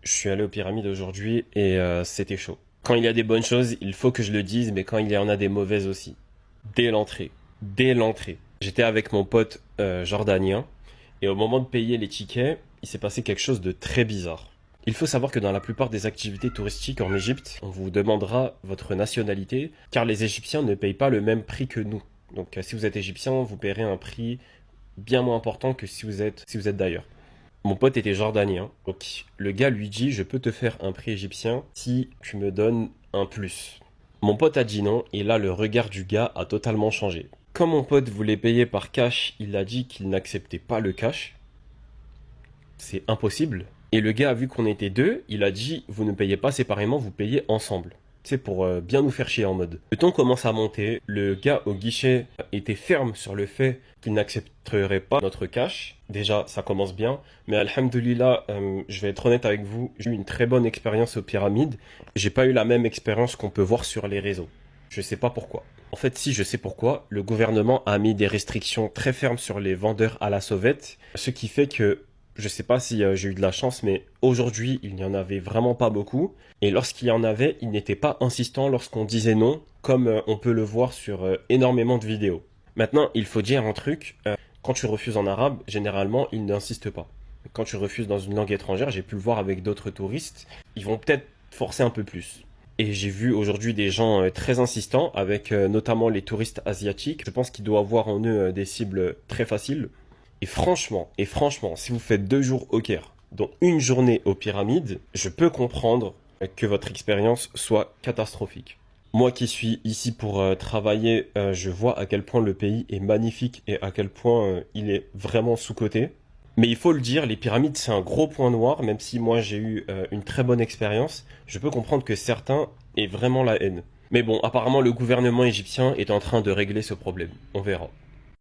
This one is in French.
Je suis allé aux pyramides aujourd'hui et c'était chaud. Quand il y a des bonnes choses, il faut que je le dise, mais quand il y en a des mauvaises aussi. Dès l'entrée. Dès l'entrée. J'étais avec mon pote jordanien et au moment de payer les tickets, il s'est passé quelque chose de très bizarre. Il faut savoir que dans la plupart des activités touristiques en Égypte, on vous demandera votre nationalité, car les Égyptiens ne payent pas le même prix que nous. Donc si vous êtes égyptien, vous paierez un prix bien moins important que si vous êtes d'ailleurs. Mon pote était jordanien, donc le gars lui dit je peux te faire un prix égyptien si tu me donnes un plus. Mon pote a dit non et là le regard du gars a totalement changé. Quand mon pote voulait payer par cash, il a dit qu'il n'acceptait pas le cash. C'est impossible. Et le gars a vu qu'on était deux, il a dit vous ne payez pas séparément, vous payez ensemble. C'est pour bien nous faire chier en mode. Le temps commence à monter, le gars au guichet était ferme sur le fait qu'il n'accepterait pas notre cash. Déjà, ça commence bien, mais alhamdoulilah, je vais être honnête avec vous, j'ai eu une très bonne expérience aux pyramides. J'ai pas eu la même expérience qu'on peut voir sur les réseaux. Je sais pas pourquoi. En fait, si je sais pourquoi, le gouvernement a mis des restrictions très fermes sur les vendeurs à la sauvette, ce qui fait que je sais pas si j'ai eu de la chance, mais aujourd'hui, il n'y en avait vraiment pas beaucoup. Et lorsqu'il y en avait, il n'était pas insistant lorsqu'on disait non, comme on peut le voir sur énormément de vidéos. Maintenant, il faut dire un truc, quand tu refuses en arabe, généralement, ils n'insistent pas. Quand tu refuses dans une langue étrangère, j'ai pu le voir avec d'autres touristes, ils vont peut-être forcer un peu plus. Et j'ai vu aujourd'hui des gens très insistants, avec notamment les touristes asiatiques. Je pense qu'ils doivent avoir en eux des cibles très faciles. Et franchement, si vous faites 2 jours au Caire, dont une journée aux pyramides, je peux comprendre que votre expérience soit catastrophique. Moi qui suis ici pour travailler, je vois à quel point le pays est magnifique et à quel point il est vraiment sous-coté. Mais il faut le dire, les pyramides c'est un gros point noir, même si moi j'ai eu une très bonne expérience, je peux comprendre que certains aient vraiment la haine. Mais bon, apparemment le gouvernement égyptien est en train de régler ce problème. On verra.